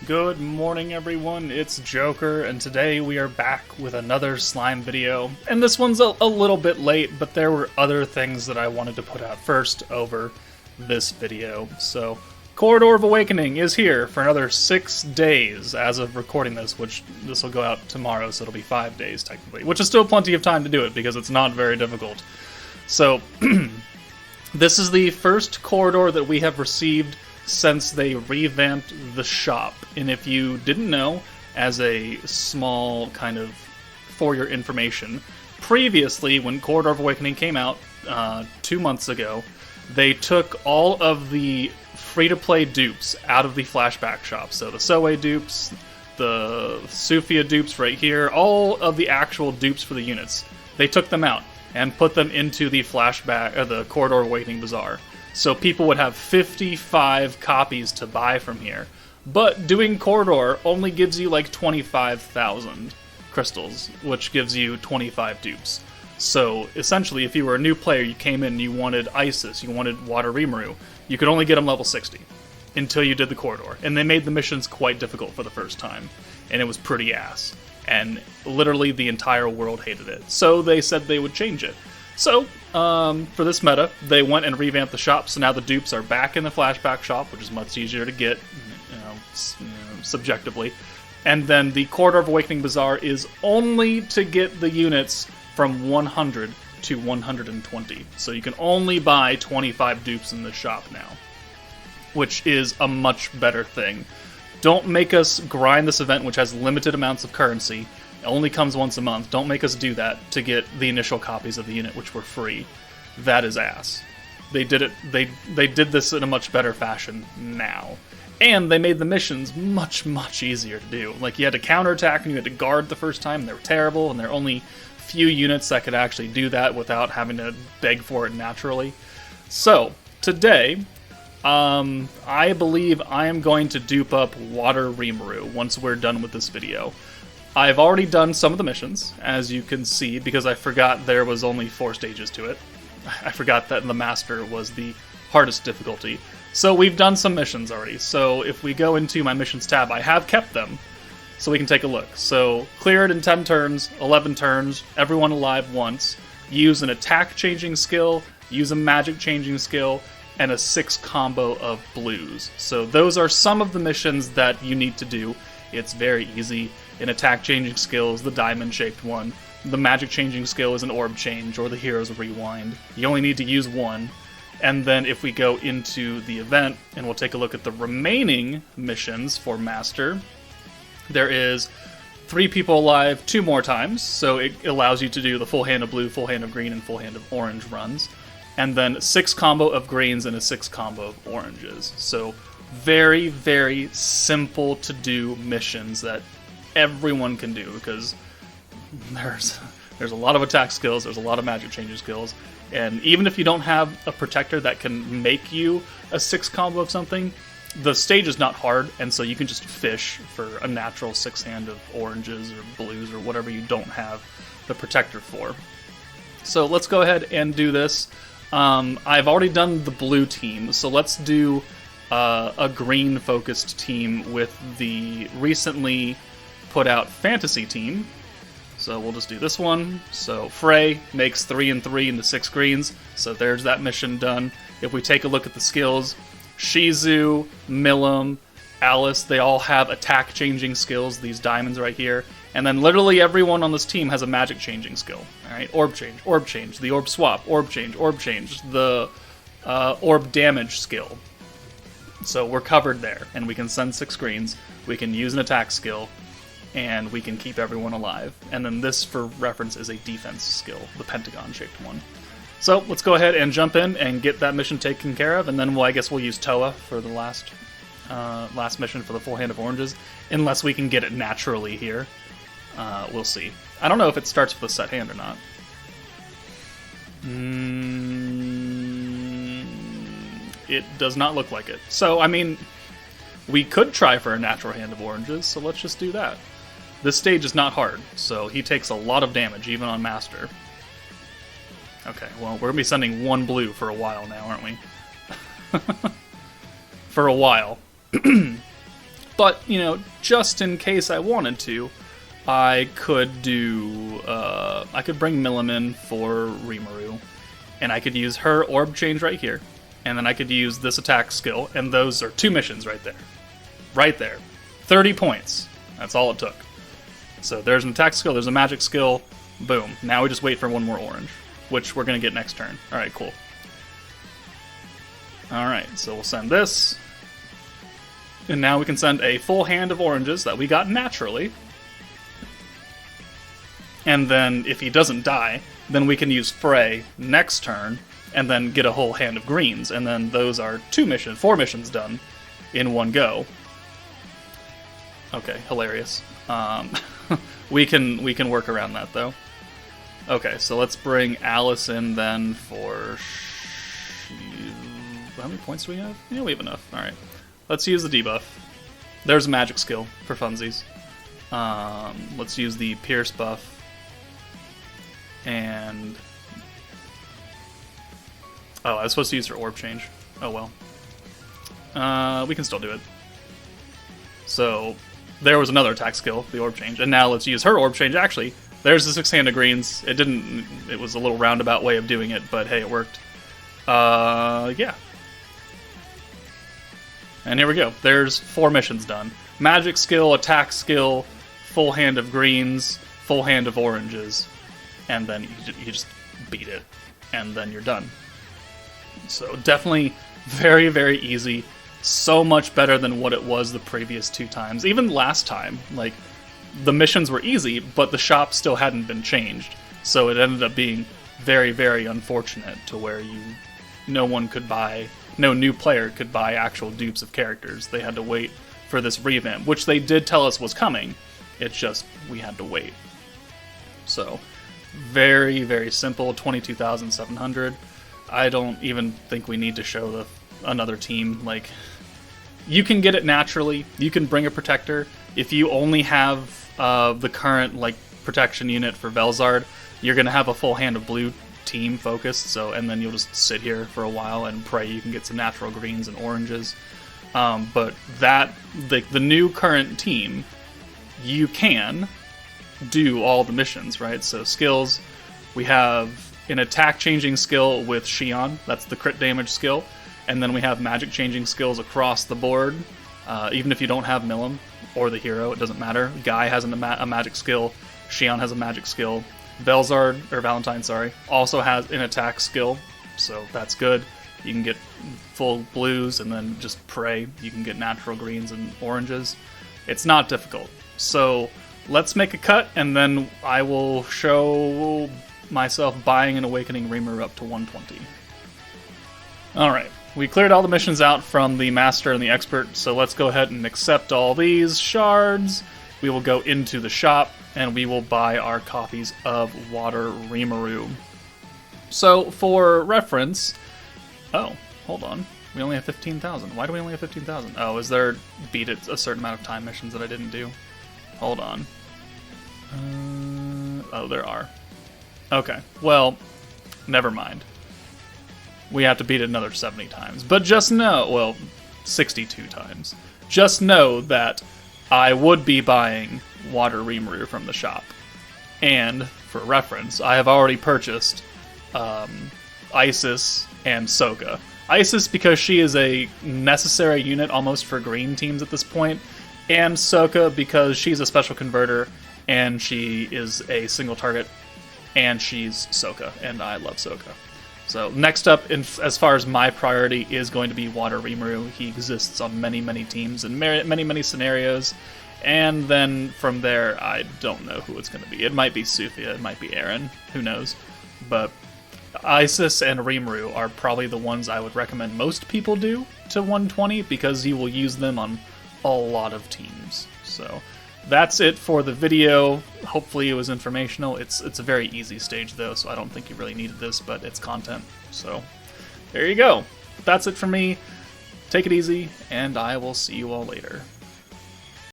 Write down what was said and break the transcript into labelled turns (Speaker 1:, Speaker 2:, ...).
Speaker 1: Good morning, everyone. It's Joker, and today we are back with another slime video. And this one's a little bit late, but there were other things that I wanted to put out first over this video. So, Corridor of Awakening is here for another 6 days as of recording this, which this will go out tomorrow, so it'll be 5 days technically, which is still plenty of time to do it because it's not very difficult. So, this is the first corridor that we have received since they revamped the shop. And if you didn't know, as a small kind of for your information, previously when Corridor of Awakening came out 2 months ago, they took all of the free-to-play dupes out of the flashback shop. So the Soe dupes, the Sufia dupes right here, all of the actual dupes for the units, they took them out and put them into the the Corridor of Awakening Bazaar. So people would have 55 copies to buy from here. But doing Corridor only gives you like 25,000 crystals, which gives you 25 dupes. So essentially, if you were a new player, you came in and you wanted Isis, you wanted Water Rimuru, you could only get them level 60 until you did the Corridor. And they made the missions quite difficult for the first time. And it was pretty ass. And literally the entire world hated it. So they said they would change it. So, for this meta, they went and revamped the shop, so now the dupes are back in the flashback shop, which is much easier to get, subjectively. And then the Corridor of Awakening Bazaar is only to get the units from 100 to 120. So you can only buy 25 dupes in the shop now, which is a much better thing. Don't make us grind this event, which has limited amounts of currency. It only comes once a month. Don't make us do that to get the initial copies of the unit, which were free. That is ass. They did it. They did this in a much better fashion now, and they made the missions much easier to do. Like, you had to counterattack and you had to guard the first time. And they were terrible, and there are only few units that could actually do that without having to beg for it naturally. So today, I believe I am going to dupe up Water Rimuru once we're done with this video. I've already done some of the missions, as you can see, because I forgot there was only 4 stages to it. I forgot that the Master was the hardest difficulty. So we've done some missions already. So if we go into my missions tab, I have kept them, so we can take a look. So clear it in 10 turns, 11 turns, everyone alive once, use an attack changing skill, use a magic changing skill, and a 6 combo of blues. So those are some of the missions that you need to do. It's very easy. In attack changing skills, the diamond shaped one. The magic changing skill is an orb change or the hero's rewind. You only need to use one. And then if we go into the event and we'll take a look at the remaining missions for Master, there is 3 people alive 2 more times. So it allows you to do the full hand of blue, full hand of green, and full hand of orange runs. And then 6 combo of greens and a 6 combo of oranges. So very simple to do missions that everyone can do, because there's a lot of attack skills, there's a lot of magic changing skills, and even if you don't have a protector that can make you a 6 combo of something, the stage is not hard, and so you can just fish for a natural 6 hand of oranges or blues or whatever you don't have the protector for. So let's go ahead and do this. I've already done the blue team, so let's do a green focused team with the recently put out fantasy team. So we'll just do this one. So Frey makes 3 and 3 into 6 greens. So there's that mission done. If we take a look at the skills, Shizu, Milim, Alice, they all have attack changing skills, these diamonds right here. And then literally everyone on this team has a magic changing skill. Alright, orb change, the orb swap, orb change, the orb damage skill. So we're covered there, and we can send 6 greens, we can use an attack skill, and we can keep everyone alive. And then this, for reference, is a defense skill, the pentagon-shaped one. So let's go ahead and jump in and get that mission taken care of, and then I guess we'll use Toa for the last mission for the full hand of oranges, unless we can get it naturally here. We'll see. I don't know if it starts with a set hand or not. It does not look like it. So, I mean, we could try for a natural hand of oranges, so let's just do that. This stage is not hard, so he takes a lot of damage, even on Master. Okay, well, we're going to be sending 1 blue for a while now, aren't we? For a while. But, you know, just in case I wanted to, I could do, I could bring Milim in for Rimuru, and I could use her Orb Change right here, and then I could use this attack skill, and those are 2 missions right there. Right there. 30 points. That's all it took. So there's an attack skill, there's a magic skill, boom. Now we just wait for one more orange, which we're going to get next turn. Alright, cool. Alright, so we'll send this. And now we can send a full hand of oranges that we got naturally. And then, if he doesn't die, then we can use Frey next turn, and then get a whole hand of greens. And then those are 4 missions done in one go. Okay, hilarious. We can work around that, though. Okay, so let's bring Alice in then for... How many points do we have? Yeah, we have enough. Alright. Let's use the debuff. There's a magic skill for funsies. Let's use the Pierce buff. And... Oh, I was supposed to use her Orb Change. Oh well. We can still do it. So, there was another attack skill, the Orb Change. And now let's use her Orb Change. Actually, there's the 6 hand of greens. It was a little roundabout way of doing it, but hey, it worked. Yeah. And here we go. There's 4 missions done. Magic skill, attack skill, full hand of greens, full hand of oranges, and then you just beat it, and then you're done. So definitely very, very easy. So much better than what it was the previous 2 times. Even last time, like, the missions were easy, but the shop still hadn't been changed. So it ended up being very, very unfortunate to where no new player could buy actual dupes of characters. They had to wait for this revamp, which they did tell us was coming. It's just, we had to wait. So, very, very simple, 22,700. I don't even think we need to show another team. Like, you can get it naturally. You can bring a protector. If you only have the current, like, protection unit for Velzard, you're going to have a full hand of blue team focused, so, and then you'll just sit here for a while and pray you can get some natural greens and oranges. But the new current team, you can do all the missions, right? So skills, we have an attack changing skill with Xion, that's the crit damage skill, and then we have magic changing skills across the board. Even if you don't have Milim or the hero, it doesn't matter. Guy has a magic skill, Xion has a magic skill, Valentine, also has an attack skill, so that's good. You can get full blues and then just pray. You can get natural greens and oranges. It's not difficult. So let's make a cut, and then I will show myself buying an Awakening Rimuru up to 120. Alright, we cleared all the missions out from the Master and the Expert, so let's go ahead and accept all these shards. We will go into the shop, and we will buy our copies of Water Rimuru. So, for reference... Oh, hold on. We only have 15,000. Why do we only have 15,000? Oh, is there beat it a certain amount of time missions that I didn't do? Hold on. Oh, there are. Okay, well, never mind. We have to beat it another 70 times. But just know, well, 62 times. Just know that I would be buying Water Rimuru from the shop. And, for reference, I have already purchased Isis and Soka. Isis because she is a necessary unit almost for green teams at this point, and Soka because she's a special converter, and she is a single target, and she's Soka, and I love Soka. So next up, as far as my priority, is going to be Water Rimuru. He exists on many, many teams in many, many scenarios. And then from there, I don't know who it's going to be. It might be Sufia, it might be Aaron, who knows. But Isis and Rimuru are probably the ones I would recommend most people do to 120, because you will use them on a lot of teams. So that's it for the video. Hopefully it was informational. It's a very easy stage though, so I don't think you really needed this, but it's content. So there you go. That's it for me. Take it easy, and I will see you all later.